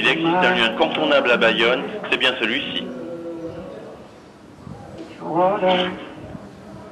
S'il existe un lieu incontournable à Bayonne, c'est bien celui-ci.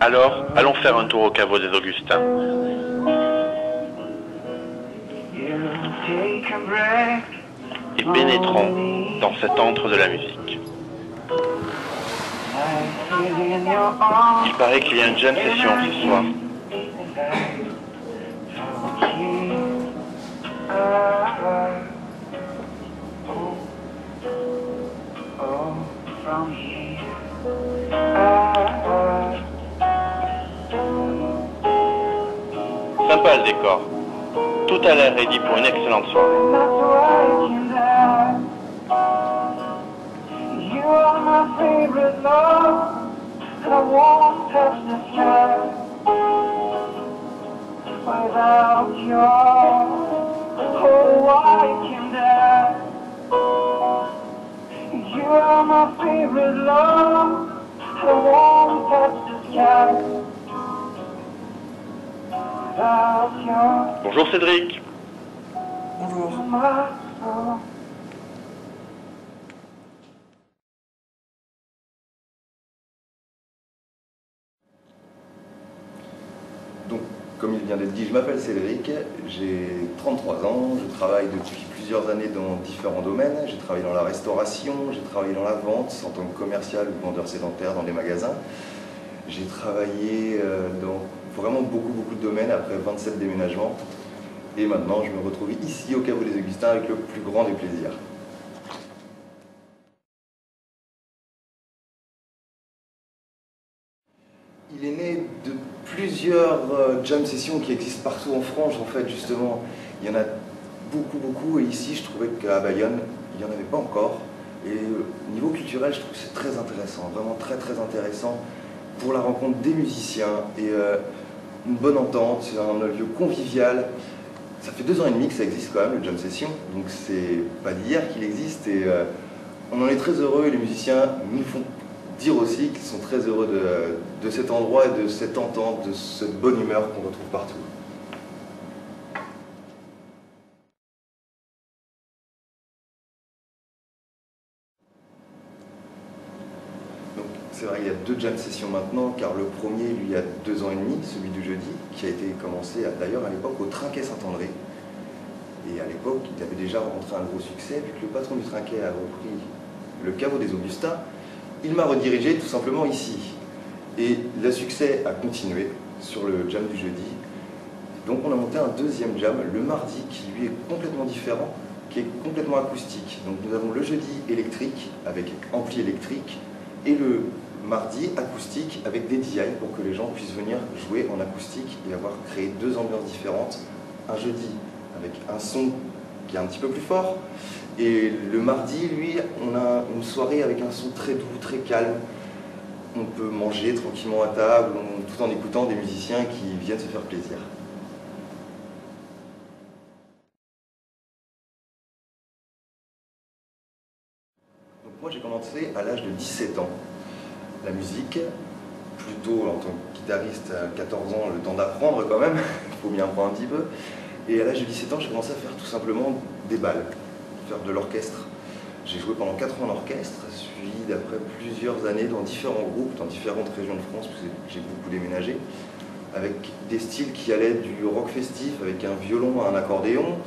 Alors, allons faire un tour au caveau des Augustins. Et pénétrons dans cet antre de la musique. Il paraît qu'il y a une jam session ce soir. Sympa le décor. Tout a l'air ready pour une excellente soirée. Bonjour Cédric. Bonjour. Donc, comme il vient d'être dit, je m'appelle Cédric, j'ai 33 ans, je travaille depuis plusieurs années dans différents domaines. J'ai travaillé dans la restauration, j'ai travaillé dans la vente en tant que commercial ou vendeur sédentaire dans des magasins. J'ai travaillé dans vraiment beaucoup de domaines après 27 déménagements. Et maintenant, je me retrouve ici au caveau des Augustins avec le plus grand des plaisirs. Il est né de plusieurs jam sessions qui existent partout en France, en fait, justement. Il y en a beaucoup, et ici, je trouvais qu'à Bayonne, il n'y en avait pas encore. Et niveau culturel, je trouve que c'est très intéressant, vraiment très intéressant pour la rencontre des musiciens et une bonne entente, un lieu convivial. Ça fait 2 ans et demi que ça existe quand même, le jam session, donc c'est pas d'hier qu'il existe et on en est très heureux et les musiciens nous font dire aussi qu'ils sont très heureux de cet endroit et de cette entente, de cette bonne humeur qu'on retrouve partout. C'est vrai, il y a 2 jam sessions maintenant, car le premier, lui, il y a 2 ans et demi, celui du jeudi, qui a été commencé d'ailleurs à l'époque au Trinquet Saint-André. Et à l'époque, il avait déjà rencontré un gros succès, vu que le patron du Trinquet a repris le caveau des Augustins, il m'a redirigé tout simplement ici. Et le succès a continué sur le jam du jeudi. Donc on a monté un 2e jam, le mardi, qui lui est complètement différent, qui est complètement acoustique. Donc nous avons le jeudi électrique, avec ampli électrique, et le mardi acoustique avec des DI pour que les gens puissent venir jouer en acoustique et avoir créé 2 ambiances différentes. Un jeudi avec un son qui est un petit peu plus fort et le mardi, lui, on a une soirée avec un son très doux, très calme. On peut manger tranquillement à table tout en écoutant des musiciens qui viennent se faire plaisir. Moi, j'ai commencé à l'âge de 17 ans. La musique, plutôt en tant que guitariste à 14 ans, le temps d'apprendre quand même, il faut bien apprendre un petit peu. Et à l'âge de 17 ans, j'ai commencé à faire tout simplement des balles, faire de l'orchestre. J'ai joué pendant 4 ans en orchestre, suivi d'après plusieurs années dans différents groupes, dans différentes régions de France, parce que j'ai beaucoup déménagé, avec des styles qui allaient du rock festif, avec un violon, un accordéon,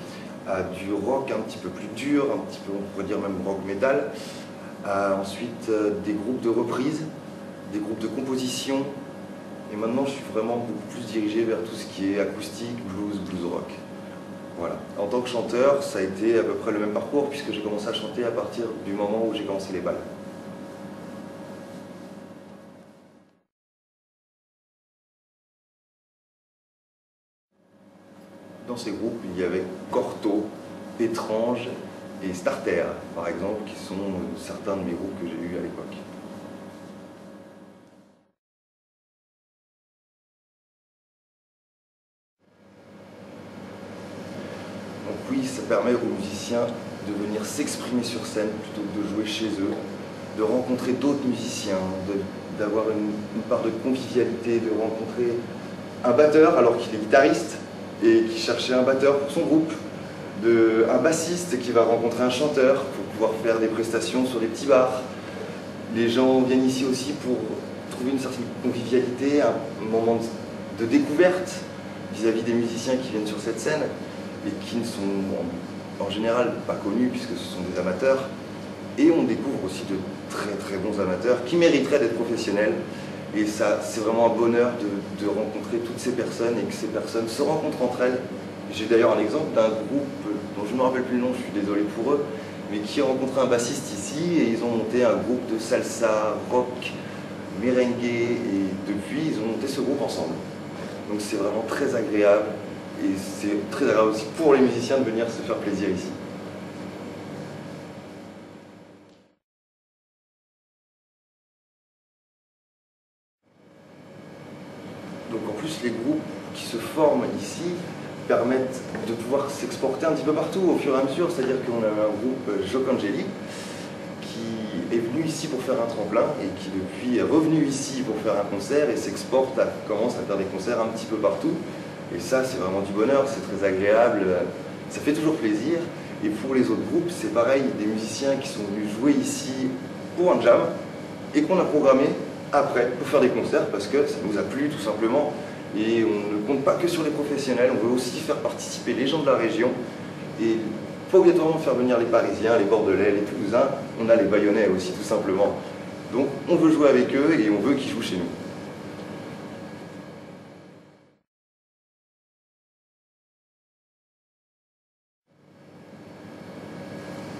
à du rock un petit peu plus dur, un petit peu, on pourrait dire même rock metal, ensuite des groupes de reprises, des groupes de composition, et maintenant je suis vraiment beaucoup plus dirigé vers tout ce qui est acoustique, blues rock. Voilà. En tant que chanteur, ça a été à peu près le même parcours puisque j'ai commencé à chanter à partir du moment où j'ai commencé les balles. Dans ces groupes, il y avait Cortot, Étrange et Starter, par exemple, qui sont certains de mes groupes que j'ai eus à l'époque. Donc oui, ça permet aux musiciens de venir s'exprimer sur scène plutôt que de jouer chez eux, de rencontrer d'autres musiciens, d'avoir une part de convivialité, de rencontrer un batteur alors qu'il est guitariste et qui cherchait un batteur pour son groupe. un bassiste qui va rencontrer un chanteur pour pouvoir faire des prestations sur des petits bars. Les gens viennent ici aussi pour trouver une certaine convivialité, un moment de découverte vis-à-vis des musiciens qui viennent sur cette scène et qui ne sont en général pas connus puisque ce sont des amateurs. Et on découvre aussi de très très bons amateurs qui mériteraient d'être professionnels. Et ça, c'est vraiment un bonheur de rencontrer toutes ces personnes et que ces personnes se rencontrent entre elles. J'ai d'ailleurs un exemple d'un groupe dont je ne me rappelle plus le nom, je suis désolé pour eux, mais qui a rencontré un bassiste ici et ils ont monté un groupe de salsa, rock, merengue et depuis ils ont monté ce groupe ensemble. Donc c'est vraiment très agréable et c'est très agréable aussi pour les musiciens de venir se faire plaisir ici. Donc en plus les groupes qui se forment ici permettent de pouvoir s'exporter un petit peu partout au fur et à mesure, c'est-à-dire qu'on a un groupe Jocangeli qui est venu ici pour faire un tremplin et qui depuis est revenu ici pour faire un concert et s'exporte, commence à faire des concerts un petit peu partout et ça c'est vraiment du bonheur, c'est très agréable, ça fait toujours plaisir. Et pour les autres groupes c'est pareil, des musiciens qui sont venus jouer ici pour un jam et qu'on a programmé après pour faire des concerts parce que ça nous a plu tout simplement. Et on ne compte pas que sur les professionnels, on veut aussi faire participer les gens de la région et pas obligatoirement faire venir les Parisiens, les Bordelais, les Toulousains, on a les Bayonnais aussi tout simplement. Donc on veut jouer avec eux et on veut qu'ils jouent chez nous.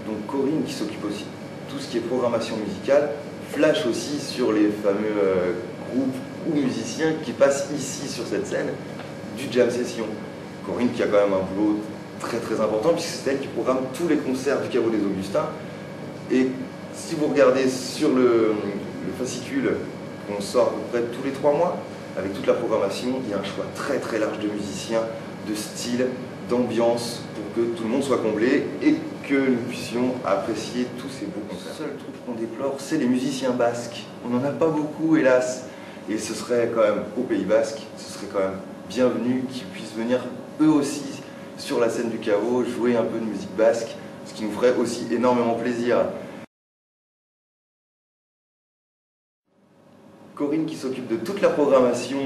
Donc Corinne qui s'occupe aussi de tout ce qui est programmation musicale, flash aussi sur les fameux groupes ou musiciens qui passent ici sur cette scène du jam session. Corinne qui a quand même un boulot très très important puisque c'est elle qui programme tous les concerts du Caveau des Augustins. Et si vous regardez sur le fascicule qu'on sort à peu près tous les 3 mois, avec toute la programmation, il y a un choix très très large de musiciens, de styles, d'ambiance pour que tout le monde soit comblé et que nous puissions apprécier tous ces beaux concerts. Le seul truc qu'on déplore, c'est les musiciens basques. On n'en a pas beaucoup hélas. Et ce serait quand même, au Pays Basque, ce serait quand même bienvenu qu'ils puissent venir eux aussi sur la scène du Caveau, jouer un peu de musique basque, ce qui nous ferait aussi énormément plaisir. Corinne qui s'occupe de toute la programmation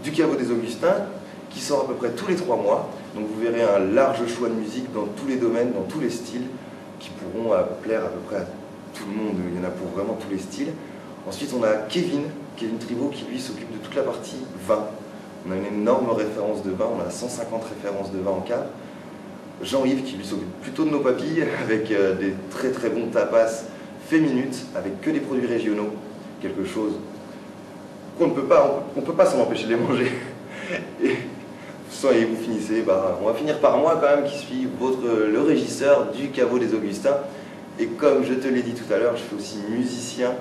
du Caveau des Augustins, qui sort à peu près tous les 3 mois. Donc vous verrez un large choix de musique dans tous les domaines, dans tous les styles, qui pourront plaire à peu près à tout le monde, il y en a pour vraiment tous les styles. Ensuite on a Kevin Triveau qui lui s'occupe de toute la partie vin. On a une énorme référence de vin, on a 150 références de vin en cave. Jean-Yves qui lui s'occupe plutôt de nos papilles avec des très très bons tapas fait minutes avec que des produits régionaux. Quelque chose qu'on ne peut pas s'en empêcher de les manger. Et vous finissez, on va finir par moi quand même qui suis le régisseur du Caveau des Augustins. Et comme je te l'ai dit tout à l'heure, je suis aussi musicien,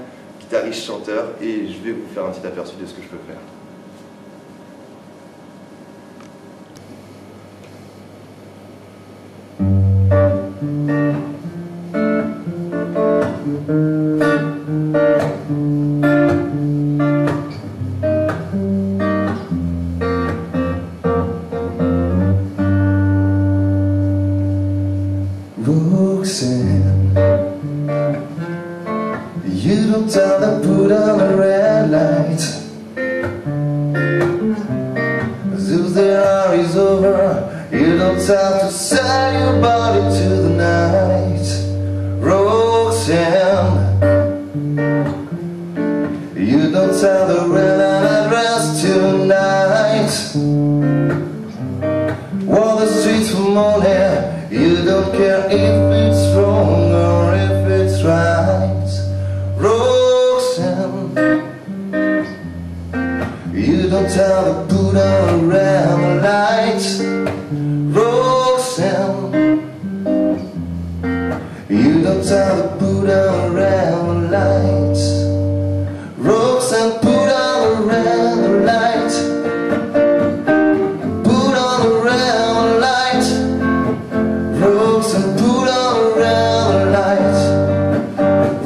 guitariste, chanteur, et je vais vous faire un petit aperçu de ce que je peux faire. You don't tell them put on a red light. As the hour is over, you don't have to sell your body to the night. Roxanne, you don't tell the red address tonight. Walk the streets for money, you don't care if it's wrong or if it's right. Roxanne, you don't tell the Buddha around the lights. Roxanne, you don't tell the Buddha around the lights. Roxanne, put on around the light. Put on around the light. Roxanne, put on around the light.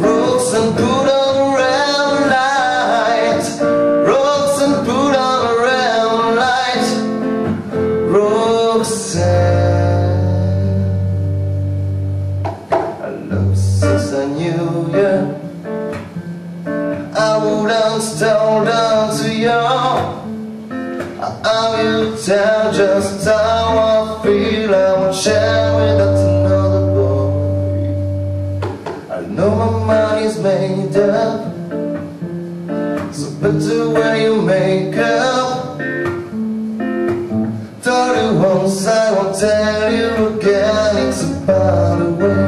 Roxanne, put on around the light. Roxanne, put on around the light. Roxanne. just how I feel. I won't share without another boy. I know my mind is made up, so better wear your makeup. Told you once, I won't tell you again. It's about the way.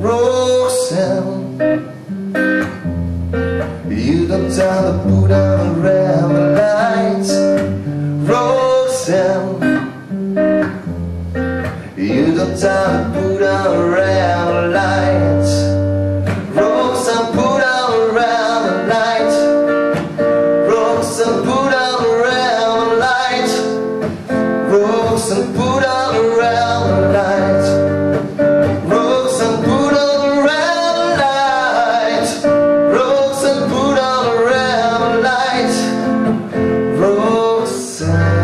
Roxanne, you don't tell the put out the red lights. Roxanne, you don't tell the put out the red lights. Roxanne, put out the red lights. Roxanne, put out the red lights. Roxanne, put out the red lights. Roxanne, put out the red lights. Roxanne, put out the red lights. Roxanne.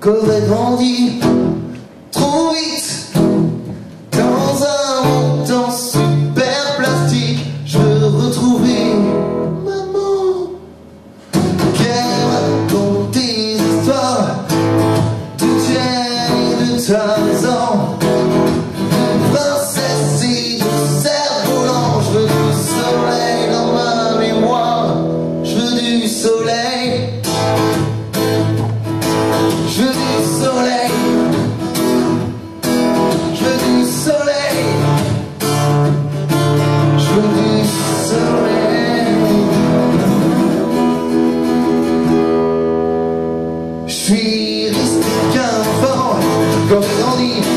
qu'aurait grandi trop vite dans un monde en super plastique. Je veux retrouver maman qu'elle raconte des histoires de Jane et de Tarzan, de princesse et de cerf-volant. Je veux du soleil dans ma mémoire, je veux du soleil. Je veux du soleil, je veux du soleil, je veux du soleil. Je suis resté qu'un enfant quand j'ai grandi.